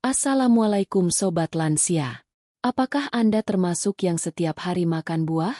Assalamualaikum Sobat Lansia. Apakah Anda termasuk yang setiap hari makan buah?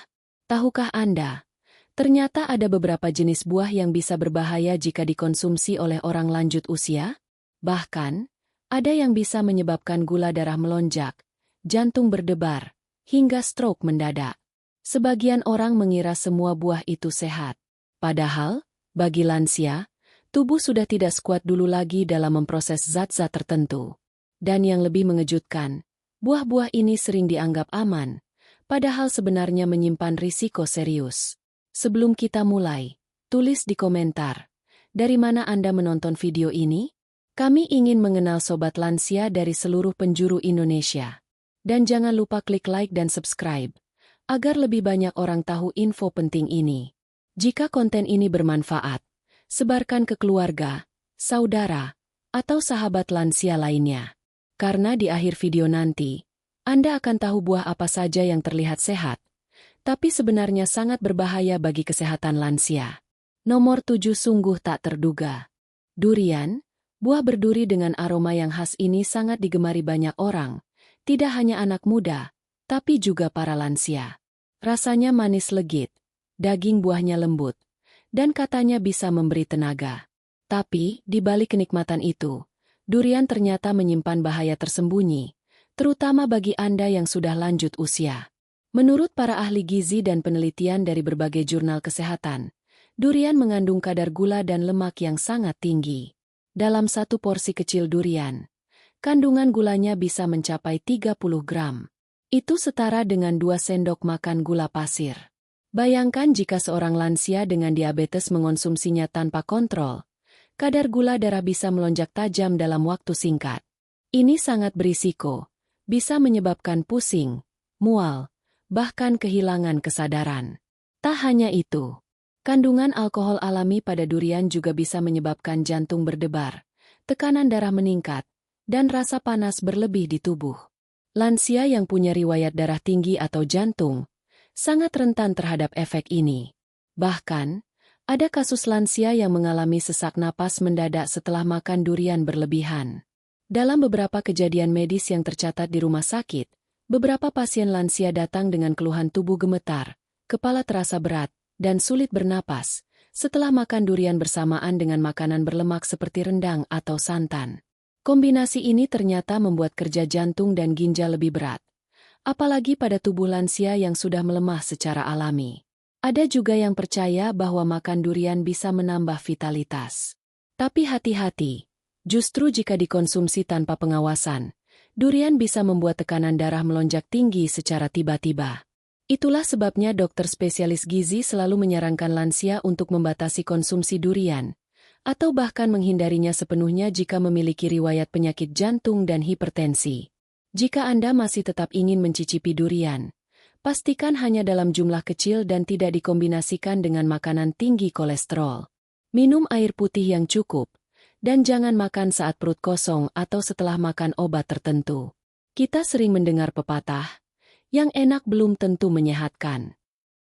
Tahukah Anda, ternyata ada beberapa jenis buah yang bisa berbahaya jika dikonsumsi oleh orang lanjut usia? Bahkan, ada yang bisa menyebabkan gula darah melonjak, jantung berdebar, hingga stroke mendadak. Sebagian orang mengira semua buah itu sehat. Padahal, bagi lansia, tubuh sudah tidak sekuat dulu lagi dalam memproses zat-zat tertentu. Dan yang lebih mengejutkan, buah-buah ini sering dianggap aman, padahal sebenarnya menyimpan risiko serius. Sebelum kita mulai, tulis di komentar, dari mana Anda menonton video ini? Kami ingin mengenal Sobat Lansia dari seluruh penjuru Indonesia. Dan jangan lupa klik like dan subscribe, agar lebih banyak orang tahu info penting ini. Jika konten ini bermanfaat, sebarkan ke keluarga, saudara, atau sahabat lansia lainnya. Karena di akhir video nanti, Anda akan tahu buah apa saja yang terlihat sehat, tapi sebenarnya sangat berbahaya bagi kesehatan lansia. Nomor 7 sungguh tak terduga. Durian, buah berduri dengan aroma yang khas ini sangat digemari banyak orang, tidak hanya anak muda, tapi juga para lansia. Rasanya manis legit, daging buahnya lembut, dan katanya bisa memberi tenaga. Tapi, di balik kenikmatan itu, durian ternyata menyimpan bahaya tersembunyi, terutama bagi Anda yang sudah lanjut usia. Menurut para ahli gizi dan penelitian dari berbagai jurnal kesehatan, durian mengandung kadar gula dan lemak yang sangat tinggi. Dalam satu porsi kecil durian, kandungan gulanya bisa mencapai 30 gram. Itu setara dengan 2 sendok makan gula pasir. Bayangkan jika seorang lansia dengan diabetes mengonsumsinya tanpa kontrol, kadar gula darah bisa melonjak tajam dalam waktu singkat. Ini sangat berisiko, bisa menyebabkan pusing, mual, bahkan kehilangan kesadaran. Tak hanya itu, kandungan alkohol alami pada durian juga bisa menyebabkan jantung berdebar, tekanan darah meningkat, dan rasa panas berlebih di tubuh. Lansia yang punya riwayat darah tinggi atau jantung sangat rentan terhadap efek ini. Bahkan, ada kasus lansia yang mengalami sesak napas mendadak setelah makan durian berlebihan. Dalam beberapa kejadian medis yang tercatat di rumah sakit, beberapa pasien lansia datang dengan keluhan tubuh gemetar, kepala terasa berat, dan sulit bernapas, setelah makan durian bersamaan dengan makanan berlemak seperti rendang atau santan. Kombinasi ini ternyata membuat kerja jantung dan ginjal lebih berat, apalagi pada tubuh lansia yang sudah melemah secara alami. Ada juga yang percaya bahwa makan durian bisa menambah vitalitas. Tapi hati-hati, justru jika dikonsumsi tanpa pengawasan, durian bisa membuat tekanan darah melonjak tinggi secara tiba-tiba. Itulah sebabnya dokter spesialis gizi selalu menyarankan lansia untuk membatasi konsumsi durian, atau bahkan menghindarinya sepenuhnya jika memiliki riwayat penyakit jantung dan hipertensi. Jika Anda masih tetap ingin mencicipi durian, pastikan hanya dalam jumlah kecil dan tidak dikombinasikan dengan makanan tinggi kolesterol. Minum air putih yang cukup, dan jangan makan saat perut kosong atau setelah makan obat tertentu. Kita sering mendengar pepatah, yang enak belum tentu menyehatkan.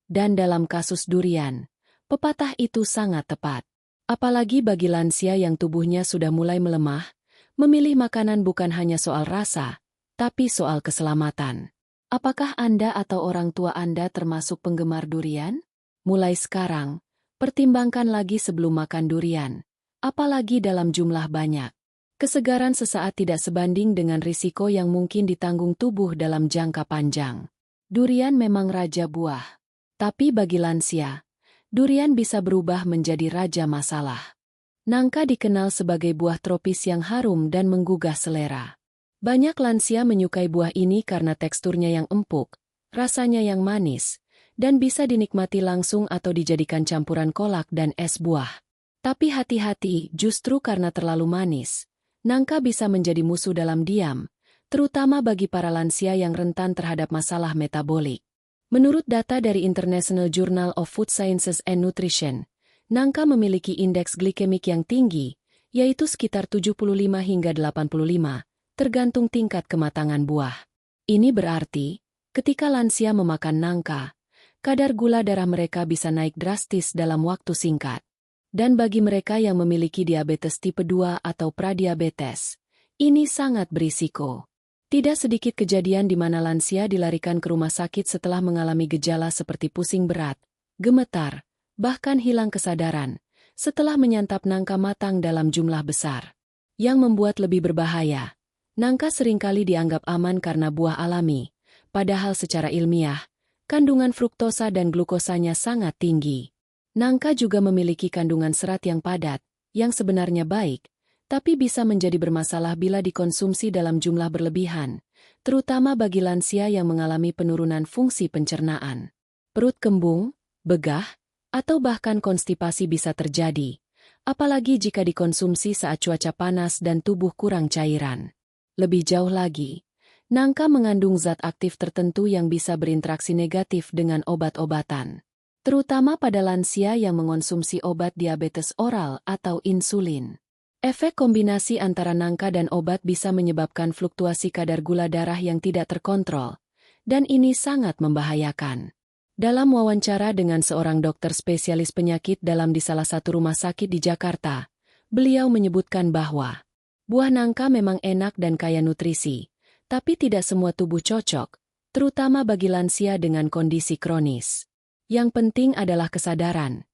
Dan dalam kasus durian, pepatah itu sangat tepat. Apalagi bagi lansia yang tubuhnya sudah mulai melemah, memilih makanan bukan hanya soal rasa, tapi soal keselamatan. Apakah Anda atau orang tua Anda termasuk penggemar durian? Mulai sekarang, pertimbangkan lagi sebelum makan durian, apalagi dalam jumlah banyak. Kesegaran sesaat tidak sebanding dengan risiko yang mungkin ditanggung tubuh dalam jangka panjang. Durian memang raja buah. Tapi bagi lansia, durian bisa berubah menjadi raja masalah. Nangka dikenal sebagai buah tropis yang harum dan menggugah selera. Banyak lansia menyukai buah ini karena teksturnya yang empuk, rasanya yang manis, dan bisa dinikmati langsung atau dijadikan campuran kolak dan es buah. Tapi hati-hati, justru karena terlalu manis, nangka bisa menjadi musuh dalam diam, terutama bagi para lansia yang rentan terhadap masalah metabolik. Menurut data dari International Journal of Food Sciences and Nutrition, nangka memiliki indeks glikemik yang tinggi, yaitu sekitar 75 hingga 85. Tergantung tingkat kematangan buah. Ini berarti, ketika lansia memakan nangka, kadar gula darah mereka bisa naik drastis dalam waktu singkat. Dan bagi mereka yang memiliki diabetes tipe 2 atau pradiabetes, Ini sangat berisiko. Tidak sedikit kejadian di mana lansia dilarikan ke rumah sakit setelah mengalami gejala seperti pusing berat, gemetar, bahkan hilang kesadaran, setelah menyantap nangka matang dalam jumlah besar. Yang membuat lebih berbahaya, nangka seringkali dianggap aman karena buah alami, padahal secara ilmiah, kandungan fruktosa dan glukosanya sangat tinggi. Nangka juga memiliki kandungan serat yang padat, yang sebenarnya baik, tapi bisa menjadi bermasalah bila dikonsumsi dalam jumlah berlebihan, terutama bagi lansia yang mengalami penurunan fungsi pencernaan. Perut kembung, begah, atau bahkan konstipasi bisa terjadi, apalagi jika dikonsumsi saat cuaca panas dan tubuh kurang cairan. Lebih jauh lagi, nangka mengandung zat aktif tertentu yang bisa berinteraksi negatif dengan obat-obatan, terutama pada lansia yang mengonsumsi obat diabetes oral atau insulin. Efek kombinasi antara nangka dan obat bisa menyebabkan fluktuasi kadar gula darah yang tidak terkontrol, dan ini sangat membahayakan. Dalam wawancara dengan seorang dokter spesialis penyakit dalam di salah satu rumah sakit di Jakarta, beliau menyebutkan bahwa buah nangka memang enak dan kaya nutrisi, tapi tidak semua tubuh cocok, terutama bagi lansia dengan kondisi kronis. Yang penting adalah kesadaran.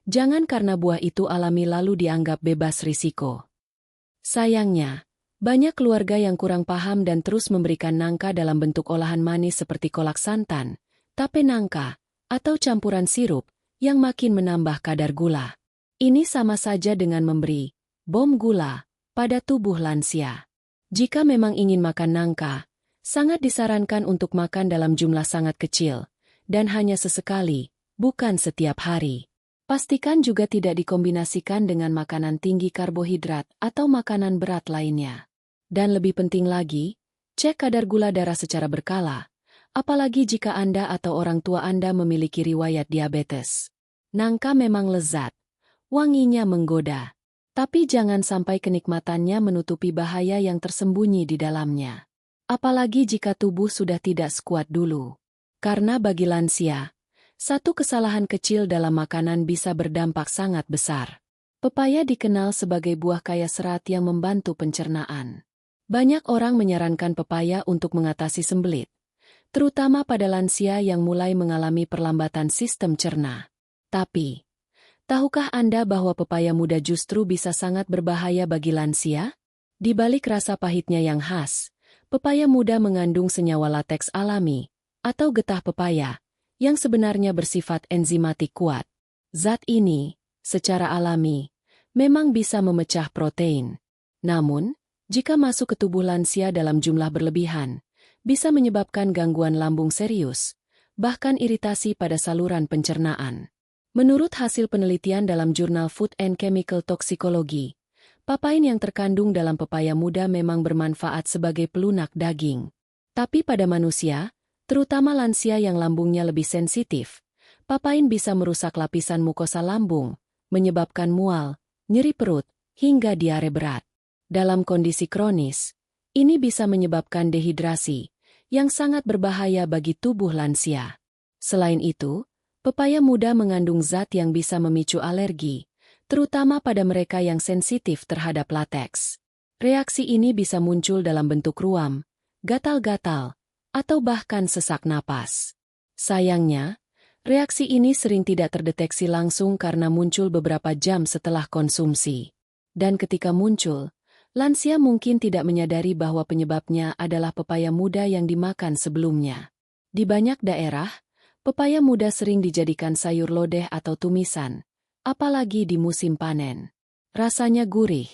Jangan karena buah itu alami lalu dianggap bebas risiko. Sayangnya, banyak keluarga yang kurang paham dan terus memberikan nangka dalam bentuk olahan manis seperti kolak santan, tape nangka, atau campuran sirup, yang makin menambah kadar gula. Ini sama saja dengan memberi bom gula pada tubuh lansia. Jika memang ingin makan nangka, sangat disarankan untuk makan dalam jumlah sangat kecil, dan hanya sesekali, bukan setiap hari. Pastikan juga tidak dikombinasikan dengan makanan tinggi karbohidrat atau makanan berat lainnya. Dan lebih penting lagi, cek kadar gula darah secara berkala, apalagi jika Anda atau orang tua Anda memiliki riwayat diabetes. Nangka memang lezat, wanginya menggoda, tapi jangan sampai kenikmatannya menutupi bahaya yang tersembunyi di dalamnya. Apalagi jika tubuh sudah tidak sekuat dulu. Karena bagi lansia, satu kesalahan kecil dalam makanan bisa berdampak sangat besar. Pepaya dikenal sebagai buah kaya serat yang membantu pencernaan. Banyak orang menyarankan pepaya untuk mengatasi sembelit, terutama pada lansia yang mulai mengalami perlambatan sistem cerna. Tapi, tahukah Anda bahwa pepaya muda justru bisa sangat berbahaya bagi lansia? Di balik rasa pahitnya yang khas, pepaya muda mengandung senyawa lateks alami, atau getah pepaya, yang sebenarnya bersifat enzimatik kuat. Zat ini, secara alami, memang bisa memecah protein. Namun, jika masuk ke tubuh lansia dalam jumlah berlebihan, bisa menyebabkan gangguan lambung serius, bahkan iritasi pada saluran pencernaan. Menurut hasil penelitian dalam jurnal Food and Chemical Toxicology, papain yang terkandung dalam pepaya muda memang bermanfaat sebagai pelunak daging. Tapi pada manusia, terutama lansia yang lambungnya lebih sensitif, papain bisa merusak lapisan mukosa lambung, menyebabkan mual, nyeri perut, hingga diare berat. Dalam kondisi kronis, ini bisa menyebabkan dehidrasi, yang sangat berbahaya bagi tubuh lansia. Selain itu, pepaya muda mengandung zat yang bisa memicu alergi, terutama pada mereka yang sensitif terhadap lateks. Reaksi ini bisa muncul dalam bentuk ruam, gatal-gatal, atau bahkan sesak napas. Sayangnya, reaksi ini sering tidak terdeteksi langsung karena muncul beberapa jam setelah konsumsi. Dan ketika muncul, lansia mungkin tidak menyadari bahwa penyebabnya adalah pepaya muda yang dimakan sebelumnya. Di banyak daerah, pepaya muda sering dijadikan sayur lodeh atau tumisan, apalagi di musim panen. Rasanya gurih,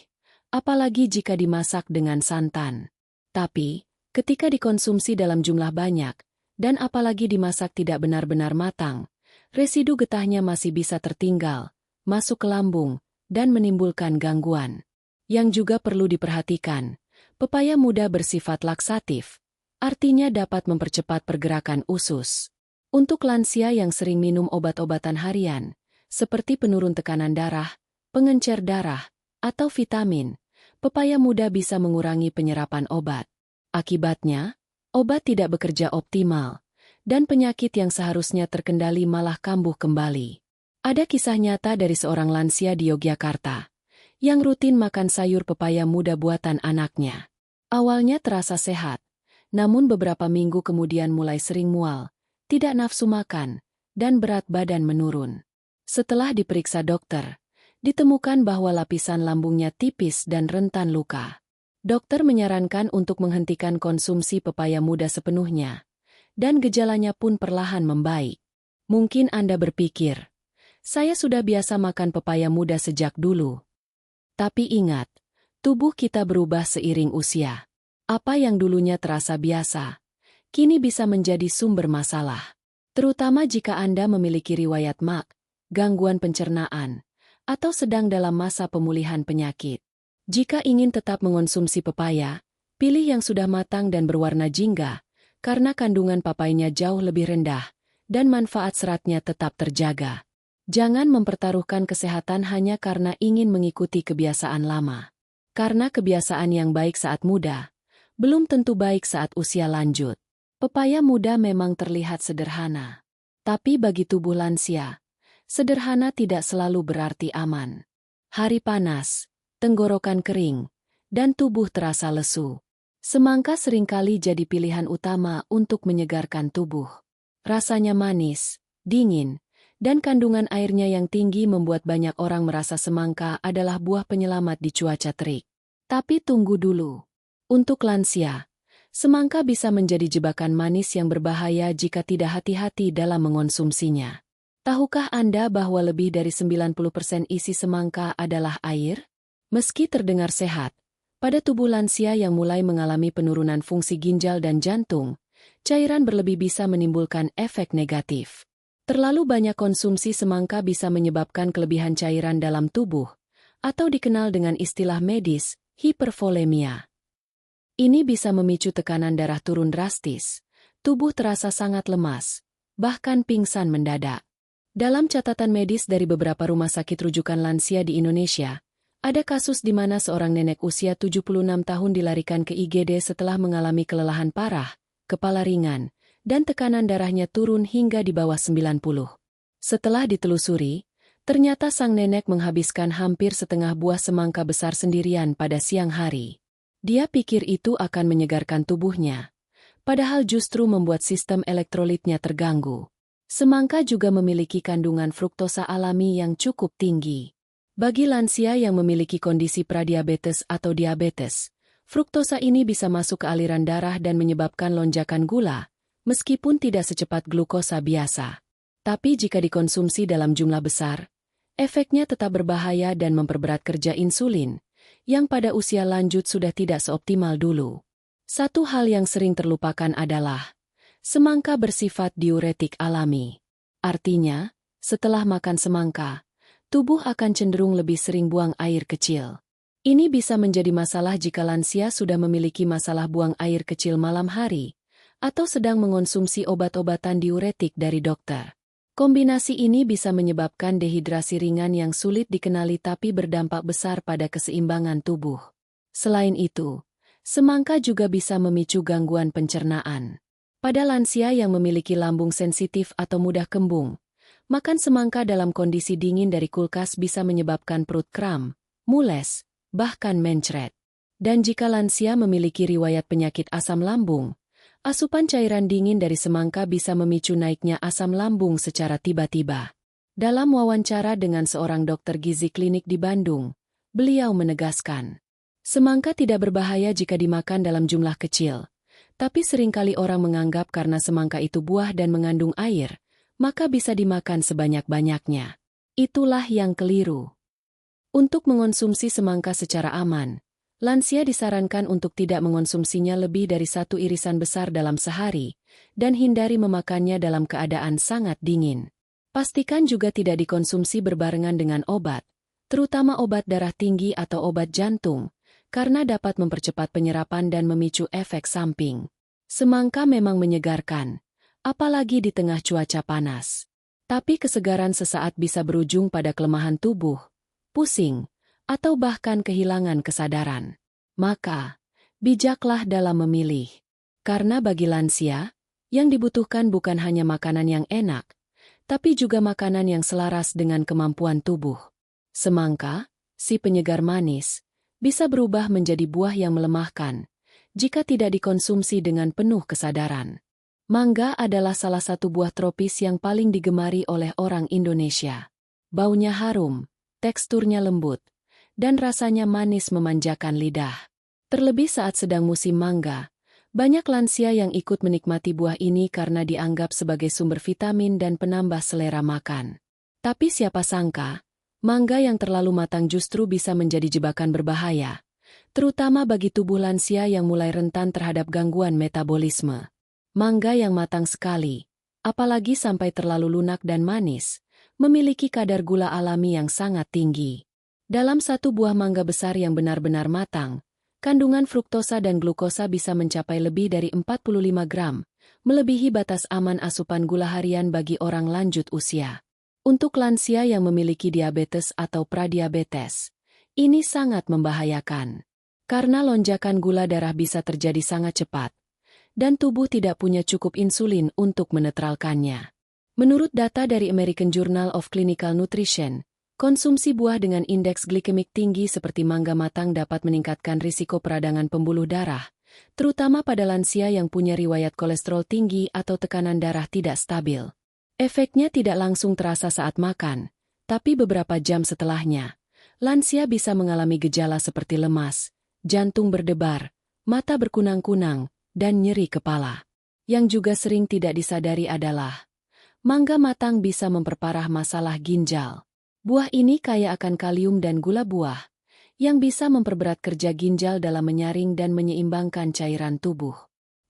apalagi jika dimasak dengan santan. Tapi, ketika dikonsumsi dalam jumlah banyak, dan apalagi dimasak tidak benar-benar matang, residu getahnya masih bisa tertinggal, masuk ke lambung, dan menimbulkan gangguan. Yang juga perlu diperhatikan, pepaya muda bersifat laksatif, artinya dapat mempercepat pergerakan usus. Untuk lansia yang sering minum obat-obatan harian, seperti penurun tekanan darah, pengencer darah, atau vitamin, pepaya muda bisa mengurangi penyerapan obat. Akibatnya, obat tidak bekerja optimal, dan penyakit yang seharusnya terkendali malah kambuh kembali. Ada kisah nyata dari seorang lansia di Yogyakarta, yang rutin makan sayur pepaya muda buatan anaknya. Awalnya terasa sehat, namun beberapa minggu kemudian mulai sering mual, tidak nafsu makan, dan berat badan menurun. Setelah diperiksa dokter, ditemukan bahwa lapisan lambungnya tipis dan rentan luka. Dokter menyarankan untuk menghentikan konsumsi pepaya muda sepenuhnya, dan gejalanya pun perlahan membaik. Mungkin Anda berpikir, saya sudah biasa makan pepaya muda sejak dulu. Tapi ingat, tubuh kita berubah seiring usia. Apa yang dulunya terasa biasa, kini bisa menjadi sumber masalah. Terutama jika Anda memiliki riwayat MAC, gangguan pencernaan, atau sedang dalam masa pemulihan penyakit. Jika ingin tetap mengonsumsi pepaya, pilih yang sudah matang dan berwarna jingga, karena kandungan papainya jauh lebih rendah, dan manfaat seratnya tetap terjaga. Jangan mempertaruhkan kesehatan hanya karena ingin mengikuti kebiasaan lama. Karena kebiasaan yang baik saat muda, belum tentu baik saat usia lanjut. Pepaya muda memang terlihat sederhana. Tapi bagi tubuh lansia, sederhana tidak selalu berarti aman. Hari panas, tenggorokan kering, dan tubuh terasa lesu. Semangka seringkali jadi pilihan utama untuk menyegarkan tubuh. Rasanya manis, dingin, dan kandungan airnya yang tinggi membuat banyak orang merasa semangka adalah buah penyelamat di cuaca terik. Tapi tunggu dulu. Untuk lansia, semangka bisa menjadi jebakan manis yang berbahaya jika tidak hati-hati dalam mengonsumsinya. Tahukah Anda bahwa lebih dari 90% isi semangka adalah air? Meski terdengar sehat, pada tubuh lansia yang mulai mengalami penurunan fungsi ginjal dan jantung, cairan berlebih bisa menimbulkan efek negatif. Terlalu banyak konsumsi semangka bisa menyebabkan kelebihan cairan dalam tubuh, atau dikenal dengan istilah medis, hipervolemia. Ini bisa memicu tekanan darah turun drastis, tubuh terasa sangat lemas, bahkan pingsan mendadak. Dalam catatan medis dari beberapa rumah sakit rujukan lansia di Indonesia, ada kasus di mana seorang nenek usia 76 tahun dilarikan ke IGD setelah mengalami kelelahan parah, kepala ringan, dan tekanan darahnya turun hingga di bawah 90. Setelah ditelusuri, ternyata sang nenek menghabiskan hampir setengah buah semangka besar sendirian pada siang hari. Dia pikir itu akan menyegarkan tubuhnya, padahal justru membuat sistem elektrolitnya terganggu. Semangka juga memiliki kandungan fruktosa alami yang cukup tinggi. Bagi lansia yang memiliki kondisi pradiabetes atau diabetes, fruktosa ini bisa masuk ke aliran darah dan menyebabkan lonjakan gula, meskipun tidak secepat glukosa biasa. Tapi jika dikonsumsi dalam jumlah besar, efeknya tetap berbahaya dan memperberat kerja insulin, yang pada usia lanjut sudah tidak seoptimal dulu. Satu hal yang sering terlupakan adalah, semangka bersifat diuretik alami. Artinya, setelah makan semangka, tubuh akan cenderung lebih sering buang air kecil. Ini bisa menjadi masalah jika lansia sudah memiliki masalah buang air kecil malam hari, atau sedang mengonsumsi obat-obatan diuretik dari dokter. Kombinasi ini bisa menyebabkan dehidrasi ringan yang sulit dikenali tapi berdampak besar pada keseimbangan tubuh. Selain itu, semangka juga bisa memicu gangguan pencernaan. Pada lansia yang memiliki lambung sensitif atau mudah kembung, makan semangka dalam kondisi dingin dari kulkas bisa menyebabkan perut kram, mules, bahkan mencret. Dan jika lansia memiliki riwayat penyakit asam lambung, asupan cairan dingin dari semangka bisa memicu naiknya asam lambung secara tiba-tiba. Dalam wawancara dengan seorang dokter gizi klinik di Bandung, beliau menegaskan, semangka tidak berbahaya jika dimakan dalam jumlah kecil, tapi seringkali orang menganggap karena semangka itu buah dan mengandung air, maka bisa dimakan sebanyak-banyaknya. Itulah yang keliru. Untuk mengonsumsi semangka secara aman, lansia disarankan untuk tidak mengonsumsinya lebih dari 1 irisan besar dalam sehari, dan hindari memakannya dalam keadaan sangat dingin. Pastikan juga tidak dikonsumsi berbarengan dengan obat, terutama obat darah tinggi atau obat jantung, karena dapat mempercepat penyerapan dan memicu efek samping. Semangka memang menyegarkan, apalagi di tengah cuaca panas. Tapi kesegaran sesaat bisa berujung pada kelemahan tubuh, pusing, atau bahkan kehilangan kesadaran. Maka, bijaklah dalam memilih. Karena bagi lansia, yang dibutuhkan bukan hanya makanan yang enak, tapi juga makanan yang selaras dengan kemampuan tubuh. Semangka, si penyegar manis, bisa berubah menjadi buah yang melemahkan, jika tidak dikonsumsi dengan penuh kesadaran. Mangga adalah salah satu buah tropis yang paling digemari oleh orang Indonesia. Baunya harum, teksturnya lembut, dan rasanya manis memanjakan lidah. Terlebih saat sedang musim mangga, banyak lansia yang ikut menikmati buah ini karena dianggap sebagai sumber vitamin dan penambah selera makan. Tapi siapa sangka, mangga yang terlalu matang justru bisa menjadi jebakan berbahaya, terutama bagi tubuh lansia yang mulai rentan terhadap gangguan metabolisme. Mangga yang matang sekali, apalagi sampai terlalu lunak dan manis, memiliki kadar gula alami yang sangat tinggi. Dalam satu buah mangga besar yang benar-benar matang, kandungan fruktosa dan glukosa bisa mencapai lebih dari 45 gram, melebihi batas aman asupan gula harian bagi orang lanjut usia. Untuk lansia yang memiliki diabetes atau pradiabetes, ini sangat membahayakan. Karena lonjakan gula darah bisa terjadi sangat cepat, dan tubuh tidak punya cukup insulin untuk menetralkannya. Menurut data dari American Journal of Clinical Nutrition, konsumsi buah dengan indeks glikemik tinggi seperti mangga matang dapat meningkatkan risiko peradangan pembuluh darah, terutama pada lansia yang punya riwayat kolesterol tinggi atau tekanan darah tidak stabil. Efeknya tidak langsung terasa saat makan, tapi beberapa jam setelahnya, lansia bisa mengalami gejala seperti lemas, jantung berdebar, mata berkunang-kunang, dan nyeri kepala. Yang juga sering tidak disadari adalah, mangga matang bisa memperparah masalah ginjal. Buah ini kaya akan kalium dan gula buah, yang bisa memperberat kerja ginjal dalam menyaring dan menyeimbangkan cairan tubuh.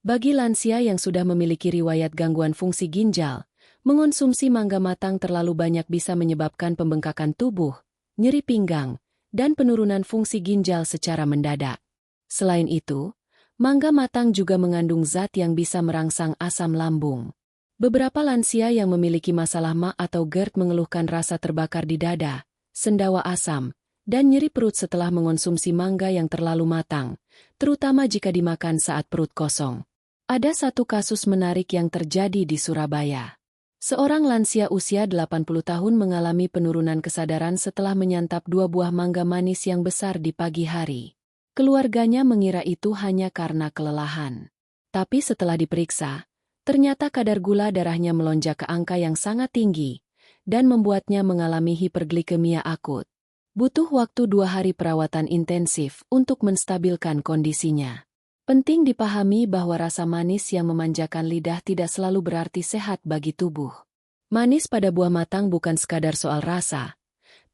Bagi lansia yang sudah memiliki riwayat gangguan fungsi ginjal, mengonsumsi mangga matang terlalu banyak bisa menyebabkan pembengkakan tubuh, nyeri pinggang, dan penurunan fungsi ginjal secara mendadak. Selain itu, mangga matang juga mengandung zat yang bisa merangsang asam lambung. Beberapa lansia yang memiliki masalah MA atau GERD mengeluhkan rasa terbakar di dada, sendawa asam, dan nyeri perut setelah mengonsumsi mangga yang terlalu matang, terutama jika dimakan saat perut kosong. Ada satu kasus menarik yang terjadi di Surabaya. Seorang lansia usia 80 tahun mengalami penurunan kesadaran setelah menyantap 2 buah mangga manis yang besar di pagi hari. Keluarganya mengira itu hanya karena kelelahan. Tapi setelah diperiksa, ternyata kadar gula darahnya melonjak ke angka yang sangat tinggi, dan membuatnya mengalami hiperglikemia akut. Butuh waktu 2 hari perawatan intensif untuk menstabilkan kondisinya. Penting dipahami bahwa rasa manis yang memanjakan lidah tidak selalu berarti sehat bagi tubuh. Manis pada buah matang bukan sekadar soal rasa,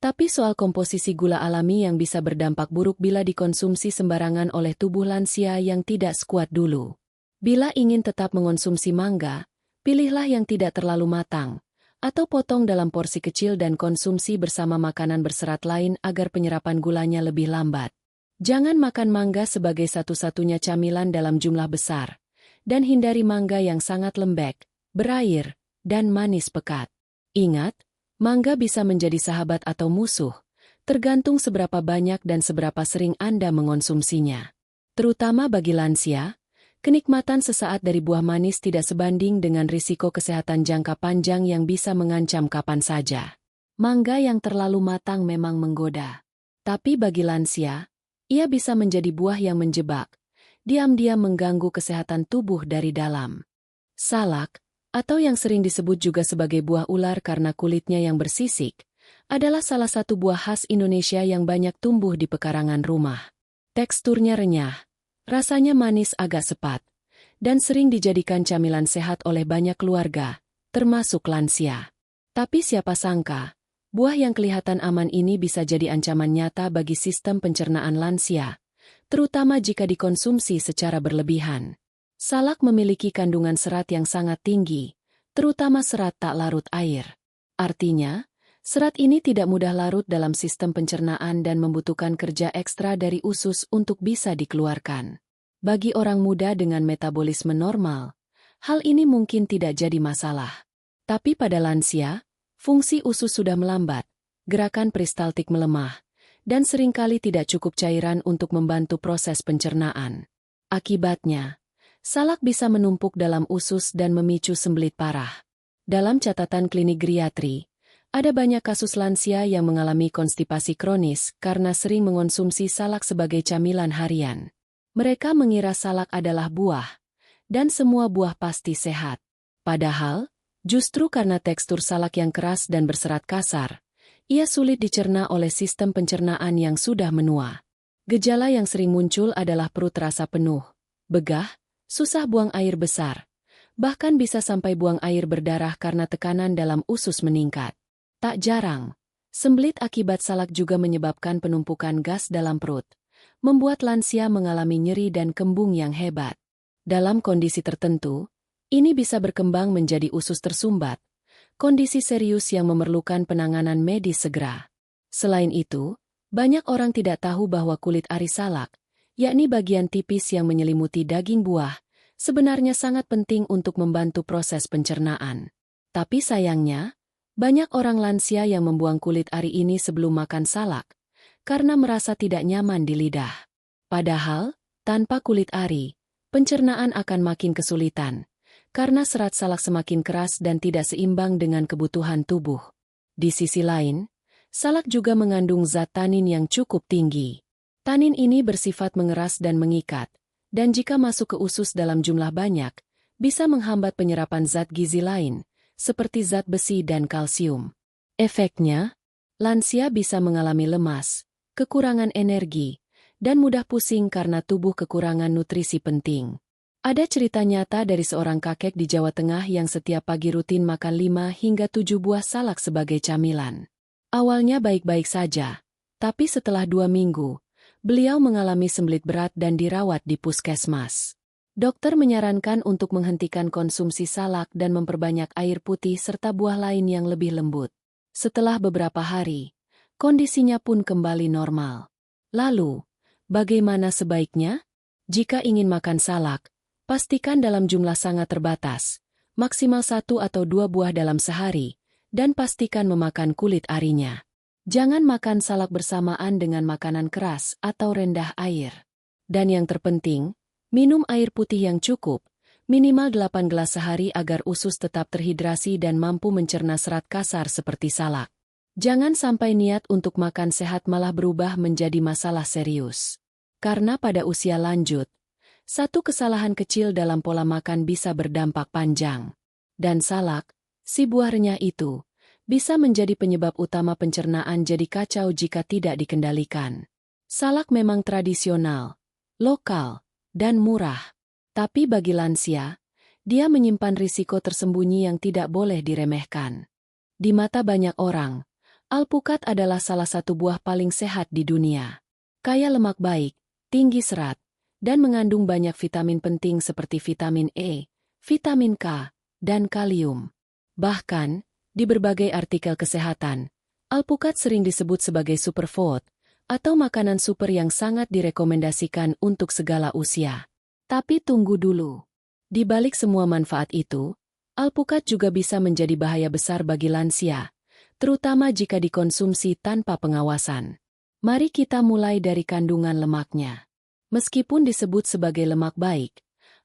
tapi soal komposisi gula alami yang bisa berdampak buruk bila dikonsumsi sembarangan oleh tubuh lansia yang tidak sekuat dulu. Bila ingin tetap mengonsumsi mangga, pilihlah yang tidak terlalu matang, atau potong dalam porsi kecil dan konsumsi bersama makanan berserat lain agar penyerapan gulanya lebih lambat. Jangan makan mangga sebagai satu-satunya camilan dalam jumlah besar, dan hindari mangga yang sangat lembek, berair, dan manis pekat. Ingat, mangga bisa menjadi sahabat atau musuh, tergantung seberapa banyak dan seberapa sering Anda mengonsumsinya. Terutama bagi lansia, kenikmatan sesaat dari buah manis tidak sebanding dengan risiko kesehatan jangka panjang yang bisa mengancam kapan saja. Mangga yang terlalu matang memang menggoda. Tapi bagi lansia, ia bisa menjadi buah yang menjebak, diam-diam mengganggu kesehatan tubuh dari dalam. Salak, atau yang sering disebut juga sebagai buah ular karena kulitnya yang bersisik, adalah salah satu buah khas Indonesia yang banyak tumbuh di pekarangan rumah. Teksturnya renyah, rasanya manis agak sepat, dan sering dijadikan camilan sehat oleh banyak keluarga, termasuk lansia. Tapi siapa sangka, buah yang kelihatan aman ini bisa jadi ancaman nyata bagi sistem pencernaan lansia, terutama jika dikonsumsi secara berlebihan. Salak memiliki kandungan serat yang sangat tinggi, terutama serat tak larut air. Artinya, serat ini tidak mudah larut dalam sistem pencernaan dan membutuhkan kerja ekstra dari usus untuk bisa dikeluarkan. Bagi orang muda dengan metabolisme normal, hal ini mungkin tidak jadi masalah. Tapi pada lansia, fungsi usus sudah melambat, gerakan peristaltik melemah, dan seringkali tidak cukup cairan untuk membantu proses pencernaan. Akibatnya, salak bisa menumpuk dalam usus dan memicu sembelit parah. Dalam catatan klinik geriatri, ada banyak kasus lansia yang mengalami konstipasi kronis karena sering mengonsumsi salak sebagai camilan harian. Mereka mengira salak adalah buah, dan semua buah pasti sehat. Padahal, justru karena tekstur salak yang keras dan berserat kasar, ia sulit dicerna oleh sistem pencernaan yang sudah menua. Gejala yang sering muncul adalah perut terasa penuh, begah, susah buang air besar, bahkan bisa sampai buang air berdarah karena tekanan dalam usus meningkat. Tak jarang, sembelit akibat salak juga menyebabkan penumpukan gas dalam perut, membuat lansia mengalami nyeri dan kembung yang hebat. Dalam kondisi tertentu, ini bisa berkembang menjadi usus tersumbat, kondisi serius yang memerlukan penanganan medis segera. Selain itu, banyak orang tidak tahu bahwa kulit ari salak, yakni bagian tipis yang menyelimuti daging buah, sebenarnya sangat penting untuk membantu proses pencernaan. Tapi sayangnya, banyak orang lansia yang membuang kulit ari ini sebelum makan salak, karena merasa tidak nyaman di lidah. Padahal, tanpa kulit ari, pencernaan akan makin kesulitan, karena serat salak semakin keras dan tidak seimbang dengan kebutuhan tubuh. Di sisi lain, salak juga mengandung zat tanin yang cukup tinggi. Tanin ini bersifat mengeras dan mengikat, dan jika masuk ke usus dalam jumlah banyak, bisa menghambat penyerapan zat gizi lain, seperti zat besi dan kalsium. Efeknya, lansia bisa mengalami lemas, kekurangan energi, dan mudah pusing karena tubuh kekurangan nutrisi penting. Ada cerita nyata dari seorang kakek di Jawa Tengah yang setiap pagi rutin makan 5 hingga 7 buah salak sebagai camilan. Awalnya baik-baik saja, tapi setelah 2 minggu, beliau mengalami sembelit berat dan dirawat di puskesmas. Dokter menyarankan untuk menghentikan konsumsi salak dan memperbanyak air putih serta buah lain yang lebih lembut. Setelah beberapa hari, kondisinya pun kembali normal. Lalu, bagaimana sebaiknya? Jika ingin makan salak, pastikan dalam jumlah sangat terbatas, maksimal 1 atau 2 buah dalam sehari, dan pastikan memakan kulit arinya. Jangan makan salak bersamaan dengan makanan keras atau rendah air. Dan yang terpenting, minum air putih yang cukup, minimal 8 gelas sehari agar usus tetap terhidrasi dan mampu mencerna serat kasar seperti salak. Jangan sampai niat untuk makan sehat malah berubah menjadi masalah serius. Karena pada usia lanjut, satu kesalahan kecil dalam pola makan bisa berdampak panjang. Dan salak, si buah renyah itu, bisa menjadi penyebab utama pencernaan jadi kacau jika tidak dikendalikan. Salak memang tradisional, lokal, dan murah. Tapi bagi lansia, dia menyimpan risiko tersembunyi yang tidak boleh diremehkan. Di mata banyak orang, alpukat adalah salah satu buah paling sehat di dunia. Kaya lemak baik, tinggi serat, dan mengandung banyak vitamin penting seperti vitamin E, vitamin K, dan kalium. Bahkan, di berbagai artikel kesehatan, alpukat sering disebut sebagai superfood, atau makanan super yang sangat direkomendasikan untuk segala usia. Tapi tunggu dulu. Di balik semua manfaat itu, alpukat juga bisa menjadi bahaya besar bagi lansia, terutama jika dikonsumsi tanpa pengawasan. Mari kita mulai dari kandungan lemaknya. Meskipun disebut sebagai lemak baik,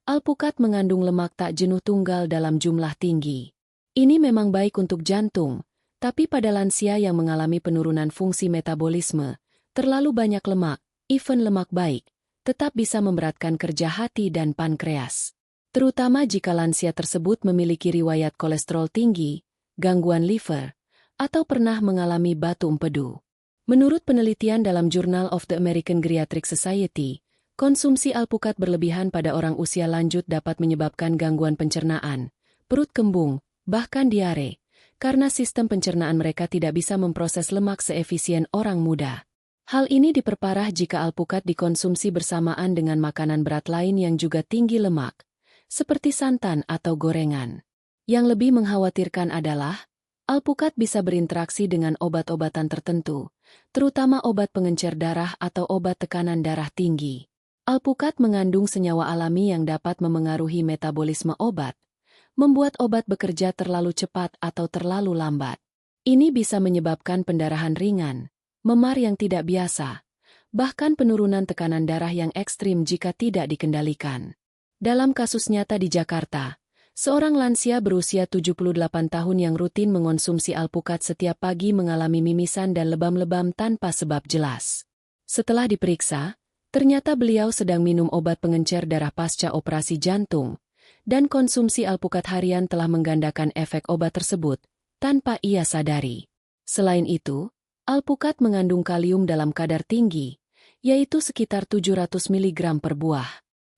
alpukat mengandung lemak tak jenuh tunggal dalam jumlah tinggi. Ini memang baik untuk jantung, tapi pada lansia yang mengalami penurunan fungsi metabolisme, terlalu banyak lemak, even lemak baik, tetap bisa memberatkan kerja hati dan pankreas. Terutama jika lansia tersebut memiliki riwayat kolesterol tinggi, gangguan liver, atau pernah mengalami batu empedu. Menurut penelitian dalam Journal of the American Geriatric Society, konsumsi alpukat berlebihan pada orang usia lanjut dapat menyebabkan gangguan pencernaan, perut kembung, bahkan diare, karena sistem pencernaan mereka tidak bisa memproses lemak seefisien orang muda. Hal ini diperparah jika alpukat dikonsumsi bersamaan dengan makanan berat lain yang juga tinggi lemak, seperti santan atau gorengan. Yang lebih mengkhawatirkan adalah, alpukat bisa berinteraksi dengan obat-obatan tertentu, terutama obat pengencer darah atau obat tekanan darah tinggi. Alpukat mengandung senyawa alami yang dapat memengaruhi metabolisme obat, membuat obat bekerja terlalu cepat atau terlalu lambat. Ini bisa menyebabkan pendarahan ringan, memar yang tidak biasa, bahkan penurunan tekanan darah yang ekstrim jika tidak dikendalikan. Dalam kasus nyata di Jakarta, seorang lansia berusia 78 tahun yang rutin mengonsumsi alpukat setiap pagi mengalami mimisan dan lebam-lebam tanpa sebab jelas. Setelah diperiksa, Ternyata beliau sedang minum obat pengencer darah pasca operasi jantung, dan konsumsi alpukat harian telah menggandakan efek obat tersebut, tanpa ia sadari. Selain itu, alpukat mengandung kalium dalam kadar tinggi, yaitu sekitar 700 mg per buah.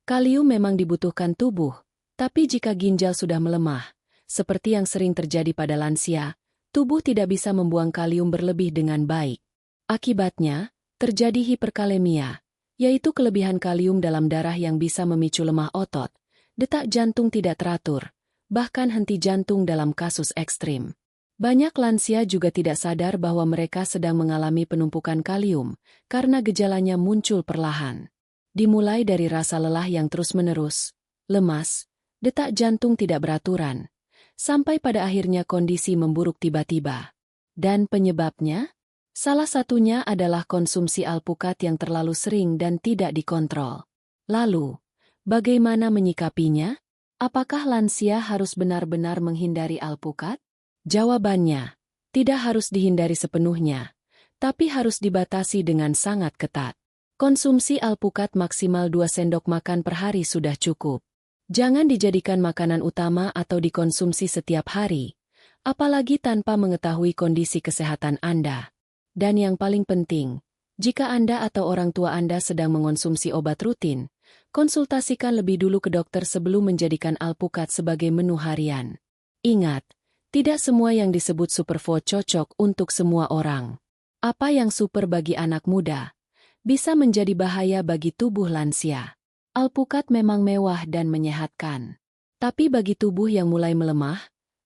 Kalium memang dibutuhkan tubuh, tapi jika ginjal sudah melemah, seperti yang sering terjadi pada lansia, tubuh tidak bisa membuang kalium berlebih dengan baik. Akibatnya, terjadi hiperkalemia, yaitu kelebihan kalium dalam darah yang bisa memicu lemah otot, detak jantung tidak teratur, bahkan henti jantung dalam kasus ekstrim. Banyak lansia juga tidak sadar bahwa mereka sedang mengalami penumpukan kalium, karena gejalanya muncul perlahan. Dimulai dari rasa lelah yang terus-menerus, lemas, detak jantung tidak beraturan, sampai pada akhirnya kondisi memburuk tiba-tiba. Dan penyebabnya? Salah satunya adalah konsumsi alpukat yang terlalu sering dan tidak dikontrol. Lalu, bagaimana menyikapinya? Apakah lansia harus benar-benar menghindari alpukat? Jawabannya, tidak harus dihindari sepenuhnya, tapi harus dibatasi dengan sangat ketat. Konsumsi alpukat maksimal 2 sendok makan per hari sudah cukup. Jangan dijadikan makanan utama atau dikonsumsi setiap hari, apalagi tanpa mengetahui kondisi kesehatan Anda. Dan yang paling penting, jika Anda atau orang tua Anda sedang mengonsumsi obat rutin, konsultasikan lebih dulu ke dokter sebelum menjadikan alpukat sebagai menu harian. Ingat, tidak semua yang disebut superfood cocok untuk semua orang. Apa yang super bagi anak muda bisa menjadi bahaya bagi tubuh lansia. Alpukat memang mewah dan menyehatkan. Tapi bagi tubuh yang mulai melemah,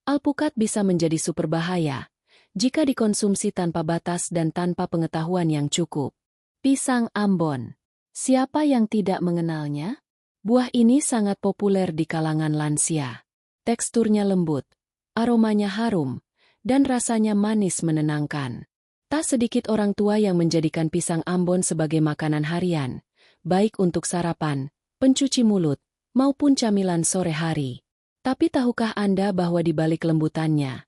alpukat bisa menjadi super bahaya jika dikonsumsi tanpa batas dan tanpa pengetahuan yang cukup. Pisang Ambon. Siapa yang tidak mengenalnya? Buah ini sangat populer di kalangan lansia. Teksturnya lembut, aromanya harum, dan rasanya manis menenangkan. Tak sedikit orang tua yang menjadikan pisang Ambon sebagai makanan harian, baik untuk sarapan, pencuci mulut, maupun camilan sore hari. Tapi tahukah Anda bahwa di balik lembutannya,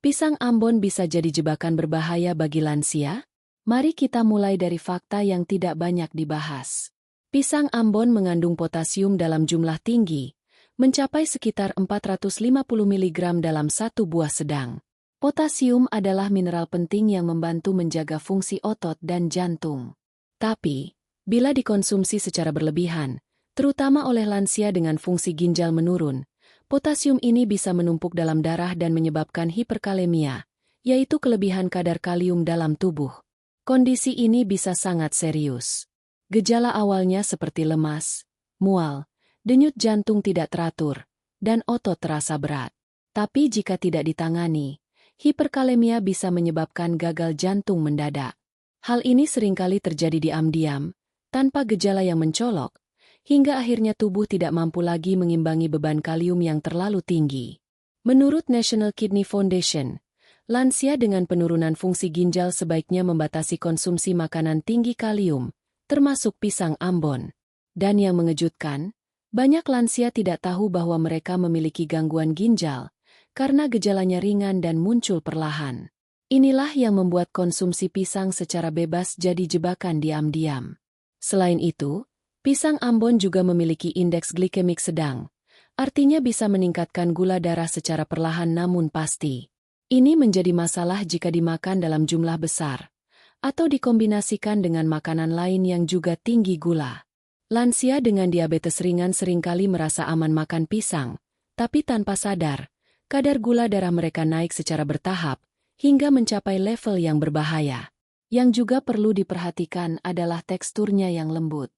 pisang Ambon bisa jadi jebakan berbahaya bagi lansia? Mari kita mulai dari fakta yang tidak banyak dibahas. Pisang Ambon mengandung potasium dalam jumlah tinggi, mencapai sekitar 450 mg dalam satu buah sedang. Potasium adalah mineral penting yang membantu menjaga fungsi otot dan jantung. Tapi, bila dikonsumsi secara berlebihan, terutama oleh lansia dengan fungsi ginjal menurun, potasium ini bisa menumpuk dalam darah dan menyebabkan hiperkalemia, yaitu kelebihan kadar kalium dalam tubuh. Kondisi ini bisa sangat serius. Gejala awalnya seperti lemas, mual, denyut jantung tidak teratur, dan otot terasa berat. Tapi jika tidak ditangani, hiperkalemia bisa menyebabkan gagal jantung mendadak. Hal ini seringkali terjadi diam-diam, tanpa gejala yang mencolok, hingga akhirnya tubuh tidak mampu lagi mengimbangi beban kalium yang terlalu tinggi. Menurut National Kidney Foundation, lansia dengan penurunan fungsi ginjal sebaiknya membatasi konsumsi makanan tinggi kalium, termasuk pisang Ambon. Dan yang mengejutkan, banyak lansia tidak tahu bahwa mereka memiliki gangguan ginjal, karena gejalanya ringan dan muncul perlahan. Inilah yang membuat konsumsi pisang secara bebas jadi jebakan diam-diam. Selain itu, pisang Ambon juga memiliki indeks glikemik sedang, artinya bisa meningkatkan gula darah secara perlahan namun pasti. Ini menjadi masalah jika dimakan dalam jumlah besar, atau dikombinasikan dengan makanan lain yang juga tinggi gula. Lansia dengan diabetes ringan seringkali merasa aman makan pisang, tapi tanpa sadar, kadar gula darah mereka naik secara bertahap, hingga mencapai level yang berbahaya. Yang juga perlu diperhatikan adalah teksturnya yang lembut.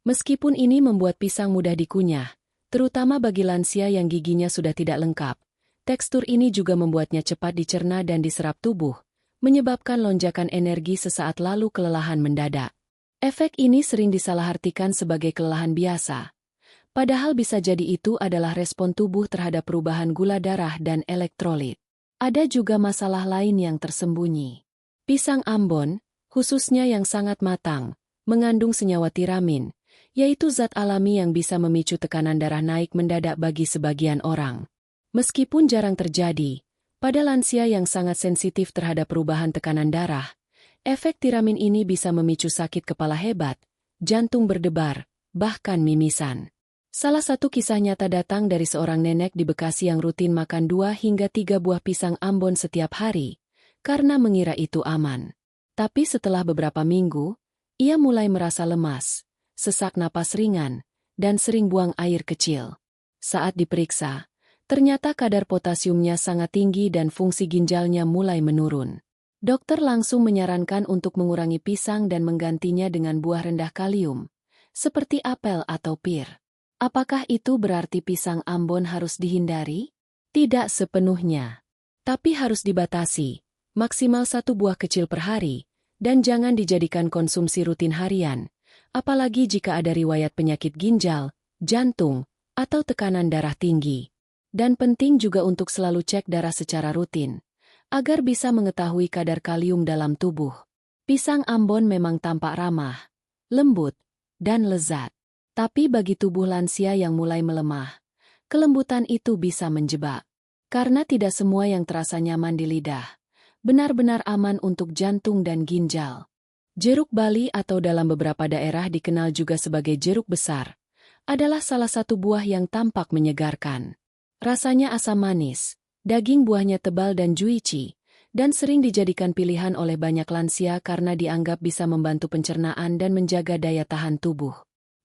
Meskipun ini membuat pisang mudah dikunyah, terutama bagi lansia yang giginya sudah tidak lengkap, tekstur ini juga membuatnya cepat dicerna dan diserap tubuh, menyebabkan lonjakan energi sesaat lalu kelelahan mendadak. Efek ini sering disalahartikan sebagai kelelahan biasa. Padahal bisa jadi itu adalah respon tubuh terhadap perubahan gula darah dan elektrolit. Ada juga masalah lain yang tersembunyi. Pisang Ambon, khususnya yang sangat matang, mengandung senyawa tiramin, yaitu zat alami yang bisa memicu tekanan darah naik mendadak bagi sebagian orang. Meskipun jarang terjadi, pada lansia yang sangat sensitif terhadap perubahan tekanan darah, efek tiramin ini bisa memicu sakit kepala hebat, jantung berdebar, bahkan mimisan. Salah satu kisah nyata datang dari seorang nenek di Bekasi yang rutin makan 2 hingga 3 buah pisang Ambon setiap hari, karena mengira itu aman. Tapi setelah beberapa minggu, ia mulai merasa lemas, sesak napas ringan, dan sering buang air kecil. Saat diperiksa, ternyata kadar potasiumnya sangat tinggi dan fungsi ginjalnya mulai menurun. Dokter langsung menyarankan untuk mengurangi pisang dan menggantinya dengan buah rendah kalium, seperti apel atau pir. Apakah itu berarti pisang Ambon harus dihindari? Tidak sepenuhnya. Tapi harus dibatasi, maksimal 1 buah kecil per hari, dan jangan dijadikan konsumsi rutin harian, apalagi jika ada riwayat penyakit ginjal, jantung, atau tekanan darah tinggi. Dan penting juga untuk selalu cek darah secara rutin, agar bisa mengetahui kadar kalium dalam tubuh. Pisang Ambon memang tampak ramah, lembut, dan lezat. Tapi bagi tubuh lansia yang mulai melemah, kelembutan itu bisa menjebak. Karena tidak semua yang terasa nyaman di lidah benar-benar aman untuk jantung dan ginjal. Jeruk Bali atau dalam beberapa daerah dikenal juga sebagai jeruk besar, adalah salah satu buah yang tampak menyegarkan. Rasanya asam manis, daging buahnya tebal dan juicy, dan sering dijadikan pilihan oleh banyak lansia karena dianggap bisa membantu pencernaan dan menjaga daya tahan tubuh.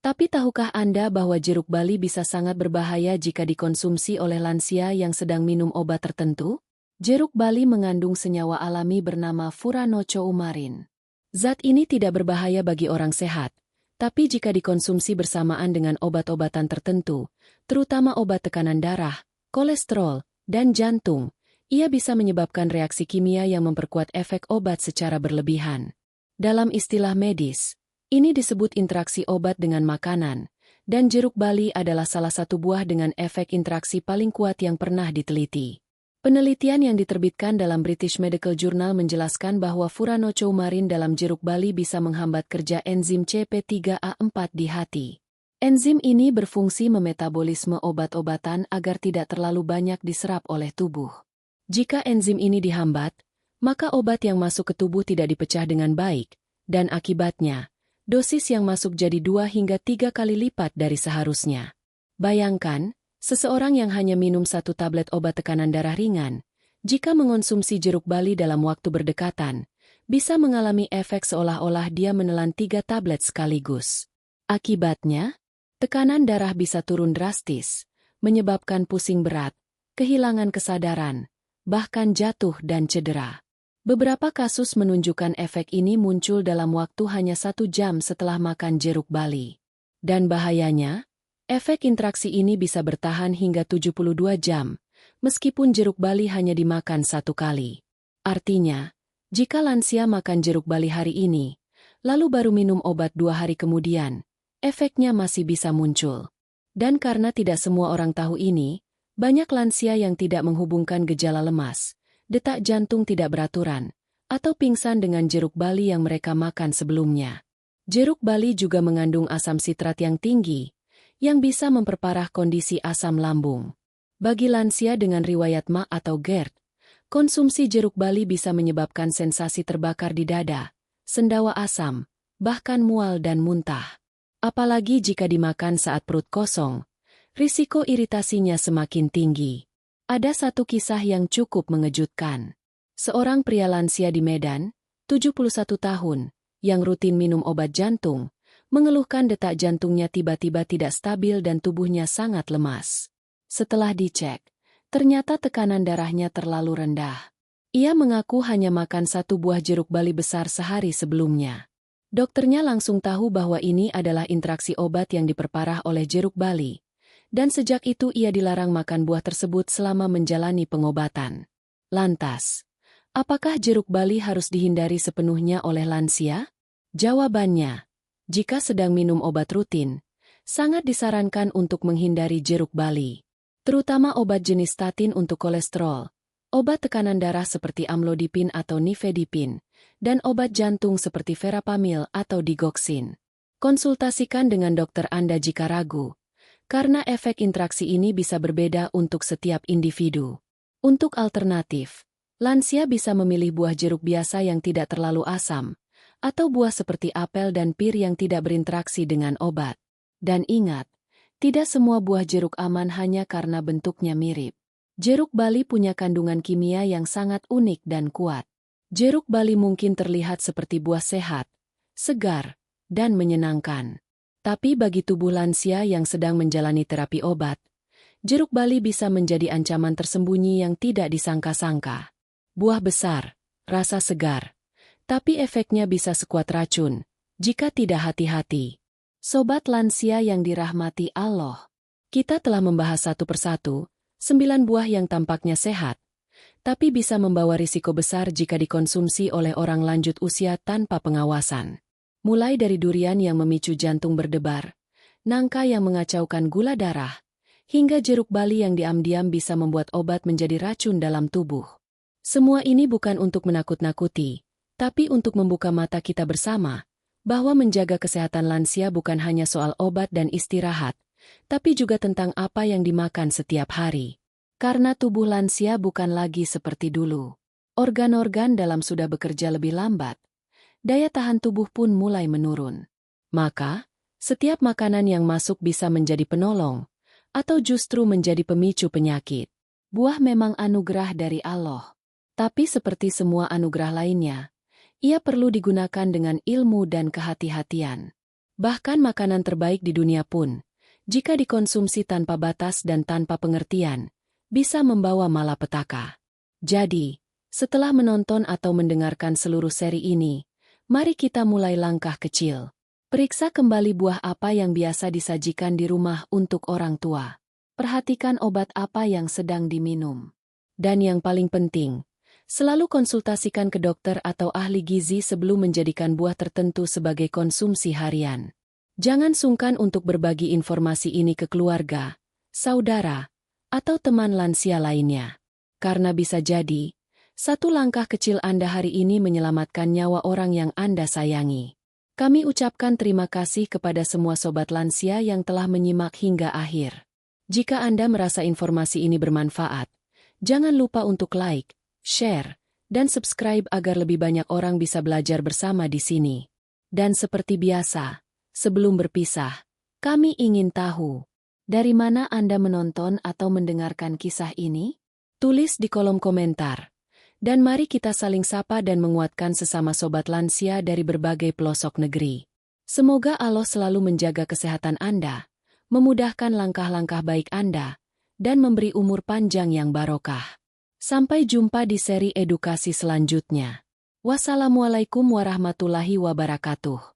Tapi tahukah Anda bahwa jeruk Bali bisa sangat berbahaya jika dikonsumsi oleh lansia yang sedang minum obat tertentu? Jeruk Bali mengandung senyawa alami bernama furanocoumarin. Zat ini tidak berbahaya bagi orang sehat, tapi jika dikonsumsi bersamaan dengan obat-obatan tertentu, terutama obat tekanan darah, kolesterol, dan jantung, ia bisa menyebabkan reaksi kimia yang memperkuat efek obat secara berlebihan. Dalam istilah medis, ini disebut interaksi obat dengan makanan, dan jeruk Bali adalah salah satu buah dengan efek interaksi paling kuat yang pernah diteliti. Penelitian yang diterbitkan dalam British Medical Journal menjelaskan bahwa furanocoumarin dalam jeruk Bali bisa menghambat kerja enzim CP3A4 di hati. Enzim ini berfungsi memetabolisme obat-obatan agar tidak terlalu banyak diserap oleh tubuh. Jika enzim ini dihambat, maka obat yang masuk ke tubuh tidak dipecah dengan baik, dan akibatnya, dosis yang masuk jadi 2 hingga 3 kali lipat dari seharusnya. Bayangkan, seseorang yang hanya minum 1 tablet obat tekanan darah ringan, jika mengonsumsi jeruk Bali dalam waktu berdekatan, bisa mengalami efek seolah-olah dia menelan 3 tablet sekaligus. Akibatnya, tekanan darah bisa turun drastis, menyebabkan pusing berat, kehilangan kesadaran, bahkan jatuh dan cedera. Beberapa kasus menunjukkan efek ini muncul dalam waktu hanya 1 jam setelah makan jeruk Bali. Dan bahayanya, efek interaksi ini bisa bertahan hingga 72 jam, meskipun jeruk Bali hanya dimakan 1 kali. Artinya, jika lansia makan jeruk Bali hari ini, lalu baru minum obat 2 hari kemudian, efeknya masih bisa muncul. Dan karena tidak semua orang tahu ini, banyak lansia yang tidak menghubungkan gejala lemas, detak jantung tidak beraturan, atau pingsan dengan jeruk Bali yang mereka makan sebelumnya. Jeruk Bali juga mengandung asam sitrat yang tinggi, yang bisa memperparah kondisi asam lambung. Bagi lansia dengan riwayat MA atau GERD, konsumsi jeruk Bali bisa menyebabkan sensasi terbakar di dada, sendawa asam, bahkan mual dan muntah. Apalagi jika dimakan saat perut kosong, risiko iritasinya semakin tinggi. Ada satu kisah yang cukup mengejutkan. Seorang pria lansia di Medan, 71 tahun, yang rutin minum obat jantung, mengeluhkan detak jantungnya tiba-tiba tidak stabil dan tubuhnya sangat lemas. Setelah dicek, ternyata tekanan darahnya terlalu rendah. Ia mengaku hanya makan 1 buah jeruk Bali besar sehari sebelumnya. Dokternya langsung tahu bahwa ini adalah interaksi obat yang diperparah oleh jeruk Bali. Dan sejak itu ia dilarang makan buah tersebut selama menjalani pengobatan. Lantas, apakah jeruk Bali harus dihindari sepenuhnya oleh lansia? Jawabannya, jika sedang minum obat rutin, sangat disarankan untuk menghindari jeruk Bali. Terutama obat jenis statin untuk kolesterol, obat tekanan darah seperti amlodipin atau nifedipin, dan obat jantung seperti verapamil atau digoxin. Konsultasikan dengan dokter Anda jika ragu, karena efek interaksi ini bisa berbeda untuk setiap individu. Untuk alternatif, lansia bisa memilih buah jeruk biasa yang tidak terlalu asam, atau buah seperti apel dan pir yang tidak berinteraksi dengan obat. Dan ingat, tidak semua buah jeruk aman hanya karena bentuknya mirip. Jeruk bali punya kandungan kimia yang sangat unik dan kuat. Jeruk bali mungkin terlihat seperti buah sehat, segar, dan menyenangkan. Tapi bagi tubuh lansia yang sedang menjalani terapi obat, jeruk bali bisa menjadi ancaman tersembunyi yang tidak disangka-sangka. Buah besar, rasa segar, tapi efeknya bisa sekuat racun jika tidak hati-hati. Sobat lansia yang dirahmati Allah, kita telah membahas satu persatu 9 buah yang tampaknya sehat, tapi bisa membawa risiko besar jika dikonsumsi oleh orang lanjut usia tanpa pengawasan. Mulai dari durian yang memicu jantung berdebar, nangka yang mengacaukan gula darah, hingga jeruk bali yang diam-diam bisa membuat obat menjadi racun dalam tubuh. Semua ini bukan untuk menakut-nakuti, tapi untuk membuka mata kita bersama, bahwa menjaga kesehatan lansia bukan hanya soal obat dan istirahat, tapi juga tentang apa yang dimakan setiap hari. Karena tubuh lansia bukan lagi seperti dulu. Organ-organ dalam sudah bekerja lebih lambat. Daya tahan tubuh pun mulai menurun. Maka, setiap makanan yang masuk bisa menjadi penolong, atau justru menjadi pemicu penyakit. Buah memang anugerah dari Allah. Tapi seperti semua anugerah lainnya, ia perlu digunakan dengan ilmu dan kehati-hatian. Bahkan makanan terbaik di dunia pun, jika dikonsumsi tanpa batas dan tanpa pengertian, bisa membawa malapetaka. Jadi, setelah menonton atau mendengarkan seluruh seri ini, mari kita mulai langkah kecil. Periksa kembali buah apa yang biasa disajikan di rumah untuk orang tua. Perhatikan obat apa yang sedang diminum. Dan yang paling penting, selalu konsultasikan ke dokter atau ahli gizi sebelum menjadikan buah tertentu sebagai konsumsi harian. Jangan sungkan untuk berbagi informasi ini ke keluarga, saudara, atau teman lansia lainnya. Karena bisa jadi, satu langkah kecil Anda hari ini menyelamatkan nyawa orang yang Anda sayangi. Kami ucapkan terima kasih kepada semua sobat lansia yang telah menyimak hingga akhir. Jika Anda merasa informasi ini bermanfaat, jangan lupa untuk like, share, dan subscribe agar lebih banyak orang bisa belajar bersama di sini. Dan seperti biasa, sebelum berpisah, kami ingin tahu, dari mana Anda menonton atau mendengarkan kisah ini? Tulis di kolom komentar. Dan mari kita saling sapa dan menguatkan sesama sobat lansia dari berbagai pelosok negeri. Semoga Allah selalu menjaga kesehatan Anda, memudahkan langkah-langkah baik Anda, dan memberi umur panjang yang barokah. Sampai jumpa di seri edukasi selanjutnya. Wassalamualaikum warahmatullahi wabarakatuh.